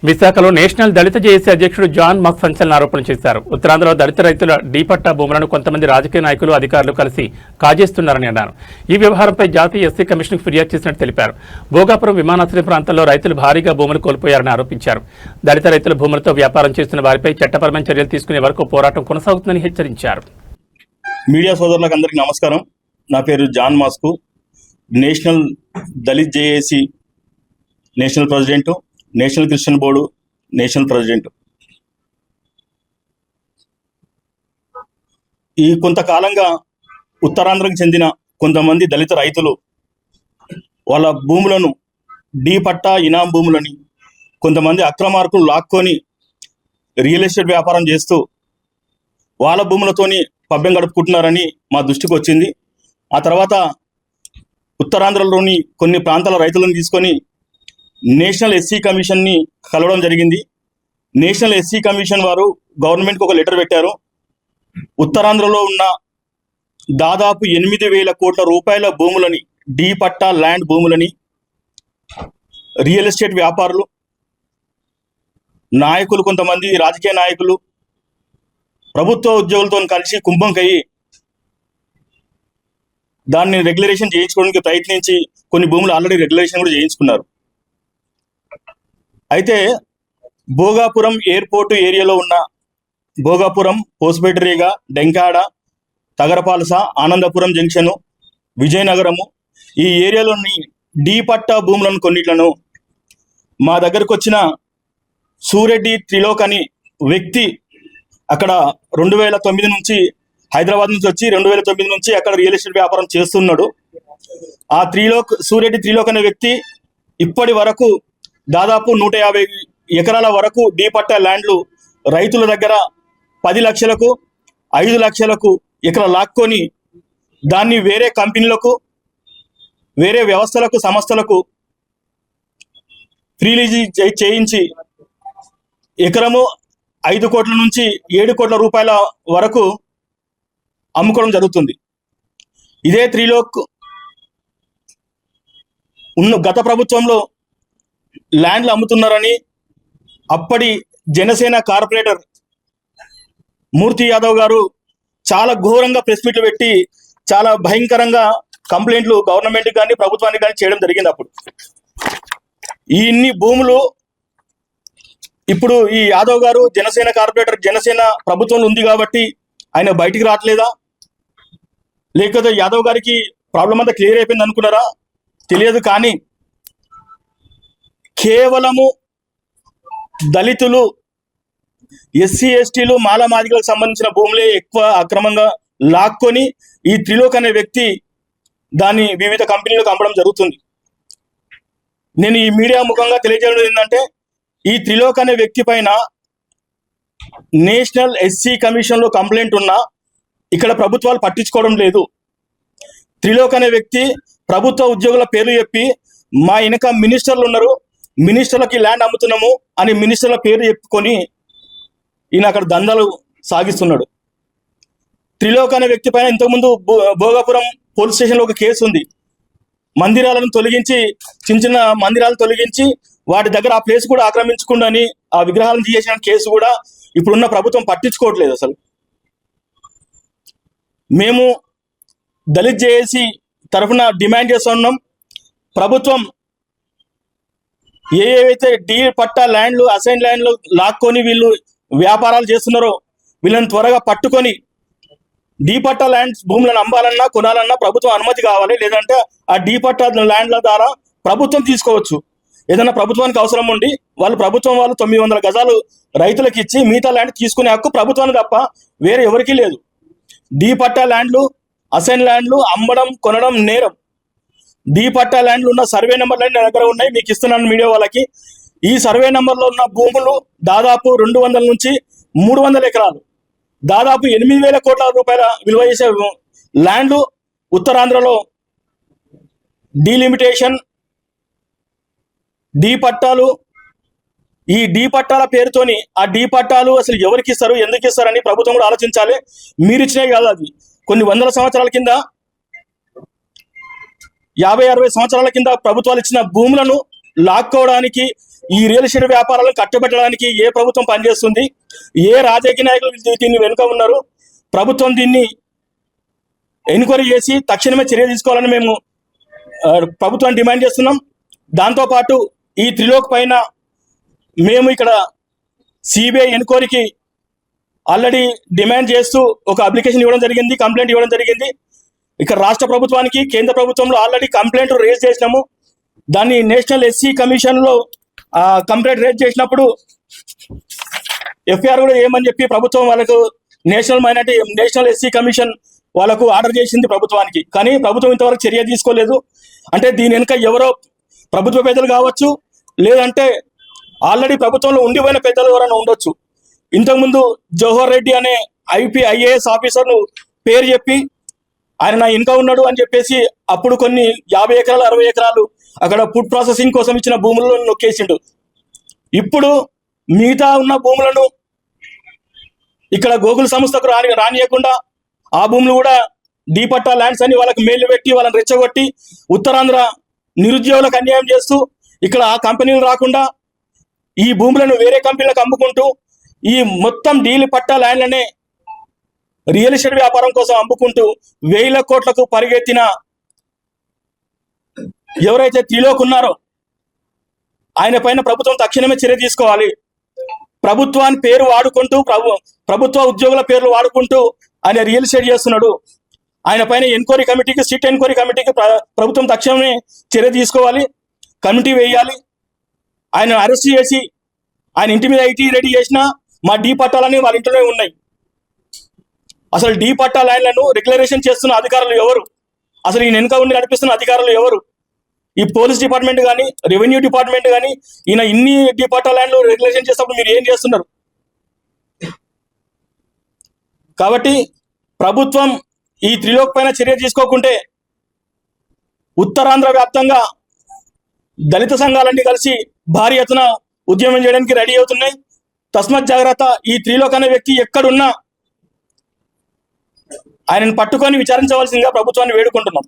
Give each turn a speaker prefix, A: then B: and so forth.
A: విశాఖలో నేషనల్ దళిత జేఏసీ అధ్యక్షుడు జాన్ మాక్ సంచలన ఆరోపణలు చేశారు. ఉత్తరాంధ్రలో దళిత రైతుల డీపట్టా భూములను కొంతమంది రాజకీయ నాయకులు, అధికారులు కలిసి కాజేస్తున్నారని అన్నారు. ఈ వ్యవహారంపై జాతీయ ఎస్సీ కమిషన్కు ఫిర్యాదు చేసినట్టు తెలిపారు. భోగాపురం విమానాశ్రయ ప్రాంతంలో రైతులు భారీగా భూములు కోల్పోయారని ఆరోపించారు. దళిత రైతుల భూములతో వ్యాపారం చేస్తున్న వారిపై చట్టపరమైన చర్యలు తీసుకునే వరకు పోరాటం కొనసాగుతుందని హెచ్చరించారు.
B: మీడియా సోదరులకు అందరికీ నమస్కారం. నా పేరు జాన్ మాస్కు, national Dalit JAC national president, national Christian board national president. ఈ కొంతకాలంగా ఉత్తరాంధ్రకు చెందిన కొంతమంది దళిత రైతులు వాళ్ళ భూములను డీపట్టా ఇనాం భూములని కొంతమంది అక్రమార్కులు లాక్కొని రియల్ ఎస్టేట్ వ్యాపారం చేస్తూ వాళ్ళ భూములతోని పబ్బెం గడుపుకుంటున్నారని మా దృష్టికి వచ్చింది. ఆ తర్వాత ఉత్తరాంధ్రలోని కొన్ని ప్రాంతాల రైతులను తీసుకొని నేషనల్ ఎస్సీ కమిషన్ని కలవడం జరిగింది. నేషనల్ ఎస్సీ కమిషన్ వారు గవర్నమెంట్కి ఒక లెటర్ పెట్టారు. ఉత్తరాంధ్రలో ఉన్న దాదాపు 8,000 కోట్ల రూపాయల భూములని, డీపట్టా ల్యాండ్ భూములని రియల్ ఎస్టేట్ వ్యాపారులు, నాయకులు, కొంతమంది రాజకీయ నాయకులు ప్రభుత్వ ఉద్యోగులతో కలిసి కుంభంకయ్యి దాన్ని రెగ్యులేషన్ చేయించుకోవడానికి ప్రయత్నించి కొన్ని భూములు ఆల్రెడీ రెగ్యులేషన్ కూడా చేయించుకున్నారు. అయితే భోగాపురం ఎయిర్పోర్టు ఏరియాలో ఉన్న భోగాపురం, పోస్పేటరీగ, డెంకాడ, తగరపాలస, ఆనందపురం జంక్షను, విజయనగరము ఈ ఏరియాలోని డీపట్టా భూములను కొన్నిట్లను మా దగ్గరకు వచ్చిన సూరెడ్డి త్రిలోక్ అని వ్యక్తి అక్కడ 2009 నుంచి హైదరాబాద్ నుంచి వచ్చి 2009 నుంచి అక్కడ రియల్ ఎస్టేట్ వ్యాపారం చేస్తున్నాడు. ఆ సూరెడ్డి త్రిలోక్ అనే వ్యక్తి ఇప్పటి వరకు దాదాపు 150 ఎకరాల వరకు డీపట్టా ల్యాండ్లు రైతుల దగ్గర 10 లక్షలకు 5 లక్షలకు ఎకరా లాక్కొని దాన్ని వేరే కంపెనీలకు, వేరే వ్యవస్థలకు, సంస్థలకు ఫ్రీలీజ్ చేయించి ఎకరము 5 కోట్ల నుంచి 7 కోట్ల రూపాయల వరకు అమ్ముకోవడం జరుగుతుంది. ఇదే త్రిలోక్ గత ప్రభుత్వంలో ల్యాండ్లు అమ్ముతున్నారని అప్పటి జనసేన కార్పొరేటర్ మూర్తి యాదవ్ గారు చాలా ఘోరంగా ప్రెస్ మీట్లు పెట్టి చాలా భయంకరంగా కంప్లైంట్లు గవర్నమెంట్ కానీ ప్రభుత్వానికి కానీ చేయడం జరిగింది. అప్పుడు ఇన్ని భూములు ఇప్పుడు ఈ యాదవ్ గారు జనసేన కార్పొరేటర్, జనసేన ప్రభుత్వంలో ఉంది కాబట్టి ఆయన బయటికి రావట్లేదా, లేకపోతే యాదవ్ గారికి ప్రాబ్లం అంతా క్లియర్ అయిపోయింది అనుకున్నారా తెలియదు. కానీ కేవలము దళితులు, ఎస్సీ ఎస్టీలు, మాలమాదిగలకు సంబంధించిన భూములే ఎక్కువ అక్రమంగా లాక్కొని ఈ త్రిలోక్ అనే వ్యక్తి దాన్ని వివిధ కంపెనీలకు అమ్మడం జరుగుతుంది. నేను ఈ మీడియా ముఖంగా తెలియజేయడం ఏంటంటే, ఈ త్రిలోక్ అనే వ్యక్తి పైన నేషనల్ ఎస్సీ కమిషన్లో కంప్లైంట్ ఉన్నా ఇక్కడ ప్రభుత్వాలు పట్టించుకోవడం లేదు. త్రిలోక్ అనే వ్యక్తి ప్రభుత్వ ఉద్యోగుల పేర్లు చెప్పి మా వెనక మినిస్టర్లు ఉన్నారు, మినిస్టర్లకి ల్యాండ్ అమ్ముతున్నాము అని మినిస్టర్ల పేరు చెప్పుకొని ఈయన అక్కడ దందాలు సాగిస్తున్నాడు. త్రిలోక్ అనే వ్యక్తి పైన ఇంతకుముందు భోగాపురం పోలీస్ స్టేషన్లో ఒక కేసు ఉంది. మందిరాలను తొలగించి, చిన్న చిన్న మందిరాలను తొలగించి వాటి దగ్గర ఆ ప్లేస్ కూడా ఆక్రమించుకుండని ఆ విగ్రహాలను తీసేసిన కేసు కూడా ఇప్పుడున్న ప్రభుత్వం పట్టించుకోవట్లేదు. అసలు మేము దళిత్ జేఏసీ తరఫున డిమాండ్ చేస్తున్నాం, ప్రభుత్వం ఏవైతే డీ పట్టా ల్యాండ్లు, అసైన్ ల్యాండ్లు లాక్కొని వీళ్ళు వ్యాపారాలు చేస్తున్నారో వీళ్ళని త్వరగా పట్టుకొని డీ పట్టా ల్యాండ్స్ భూములను అమ్మాలన్నా కొనాలన్నా ప్రభుత్వం అనుమతి కావాలి. లేదంటే ఆ డీ పట్టా ల్యాండ్ల ద్వారా ప్రభుత్వం తీసుకోవచ్చు. ఏదైనా ప్రభుత్వానికి అవసరం ఉండి ప్రభుత్వం వాళ్ళు 900 గజాలు రైతులకు ఇచ్చి మిగతా ల్యాండ్ తీసుకునే హక్కు ప్రభుత్వానికి తప్ప వేరే ఎవరికీ లేదు. డీ పట్టా ల్యాండ్లు, అసైన్ ల్యాండ్లు అమ్మడం, కొనడం నేరం. డీ పట్టా ల్యాండ్లు ఉన్న సర్వే నెంబర్లు నా దగ్గర ఉన్నాయి, మీకు ఇస్తున్నాను మీడియా వాళ్ళకి. ఈ సర్వే నెంబర్లో ఉన్న భూములు దాదాపు 200 నుంచి 300 ఎకరాలు, దాదాపు 8,000 కోట్ల రూపాయల విలువ చేసే ల్యాండ్లు ఉత్తరాంధ్రలో డీలిమిటేషన్, డీ పట్టాలు, ఈ డీ పట్టాల పేరుతోని ఆ డీ పట్టాలు అసలు ఎవరికి ఇస్తారు, ఎందుకు ఇస్తారని ప్రభుత్వం కూడా ఆలోచించాలి. మీరు ఇచ్చినవి కాదు, అది కొన్ని వందల సంవత్సరాల కింద, 50-60 సంవత్సరాల కింద ప్రభుత్వాలు ఇచ్చిన భూములను లాక్కోవడానికి ఈ రియల్ ఎస్టేట్ వ్యాపారాలను కట్టబెట్టడానికి ఏ ప్రభుత్వం పనిచేస్తుంది, ఏ రాజకీయ నాయకులు దీన్ని వెనుక ఉన్నారు? ప్రభుత్వం దీన్ని ఎంక్వైరీ చేసి తక్షణమే చర్య తీసుకోవాలని మేము ప్రభుత్వాన్ని డిమాండ్ చేస్తున్నాం. దాంతోపాటు ఈ త్రిలోక్ పైన మేము ఇక్కడ సిబిఐ ఎంక్వైరీకి ఆల్రెడీ డిమాండ్ చేస్తూ ఒక అప్లికేషన్ ఇవ్వడం జరిగింది, కంప్లైంట్ ఇవ్వడం జరిగింది. ఇక్కడ రాష్ట్ర ప్రభుత్వానికి కేంద్ర ప్రభుత్వంలో ఆల్రెడీ కంప్లైంట్ రేజ్ చేసినాము. దాన్ని నేషనల్ ఎస్సీ కమిషన్లో కంప్లైంట్ రేజ్ చేసినప్పుడు ఎఫ్ఐఆర్ కూడా ఏమని చెప్పి ప్రభుత్వం వాళ్ళకు నేషనల్ ఎస్సీ కమిషన్ వాళ్ళకు ఆర్డర్ చేసింది ప్రభుత్వానికి. కానీ ప్రభుత్వం ఇంతవరకు చర్య తీసుకోలేదు. అంటే దీని వెనుక ఎవరో ప్రభుత్వ పెద్దలు కావచ్చు, లేదంటే ఆల్రెడీ ప్రభుత్వంలో ఉండిపోయిన పెద్దలు ఎవరైనా ఉండొచ్చు. ఇంతకుముందు జవహర్ రెడ్డి అనే IAS ఆఫీసర్ను పేరు చెప్పి ఆయన నా వెనుక ఉన్నాడు అని చెప్పేసి అప్పుడు కొన్ని 50 ఎకరాలు 60 ఎకరాలు అక్కడ ఫుడ్ ప్రాసెసింగ్ కోసం ఇచ్చిన భూములను నొక్కేసిండు. ఇప్పుడు మిగతా ఉన్న భూములను ఇక్కడ గోకుల్ సంస్థకు రానియకుండా ఆ భూములు కూడా డీపట్టా ల్యాండ్స్ అని వాళ్ళకి మెయిల్ పెట్టి వాళ్ళని రెచ్చగొట్టి ఉత్తరాంధ్ర నిరుద్యోగులకు అన్యాయం చేస్తూ ఇక్కడ ఆ కంపెనీలు రాకుండా ఈ భూములను వేరే కంపెనీలకు అమ్ముకుంటూ ఈ మొత్తం డీల్ పట్టా ల్యాండ్లనే రియల్ ఎస్టేట్ వ్యాపారం కోసం అమ్ముకుంటూ 1000 కోట్లకు పరిగెత్తిన ఎవరైతే త్రిలోక్ ఉన్నారో ఆయన పైన ప్రభుత్వం తక్షణమే చర్య తీసుకోవాలి. ప్రభుత్వాన్ని పేరు వాడుకుంటూ ప్రభుత్వ ఉద్యోగుల పేర్లు వాడుకుంటూ ఆయన రియల్ ఎస్టేట్ చేస్తున్నాడు. ఆయన పైన సిట్ ఎంక్వైరీ కమిటీకి ప్రభుత్వం తక్షణమే చర్య తీసుకోవాలి, కమిటీ వేయాలి. ఆయన అరెస్ట్ చేసి ఆయన ఇంటి మీద ఐటీ రెడీ చేసిన మా డీ పట్టాలని వాళ్ళ ఇంట్లోనే ఉన్నాయి. అసలు డీ పట్టా ల్యాండ్లను రెగ్యులరేషన్ చేస్తున్న అధికారులు ఎవరు? అసలు ఈయన వెనుక ఉండి నడిపిస్తున్న అధికారులు ఎవరు? ఈ పోలీస్ డిపార్ట్మెంట్ కానీ, రెవెన్యూ డిపార్ట్మెంట్ కానీ, ఈయన ఇన్ని డీ పట్టా ల్యాండ్లు రెగ్యులేషన్ చేసినప్పుడు మీరు ఏం చేస్తున్నారు? కాబట్టి ప్రభుత్వం ఈ త్రిలోక్ పైన చర్య తీసుకోకుంటే ఉత్తరాంధ్ర వ్యాప్తంగా దళిత సంఘాలన్నీ కలిసి భారీ ఎత్తున ఉద్యమం చేయడానికి రెడీ అవుతున్నాయి. తస్మత్ జాగ్రత్త. ఈ త్రిలోక్ అనే వ్యక్తి ఎక్కడున్నా ఆయనను పట్టుకొని విచారించవలసిందిగా ప్రభుత్వాన్ని వేడుకుంటున్నాం.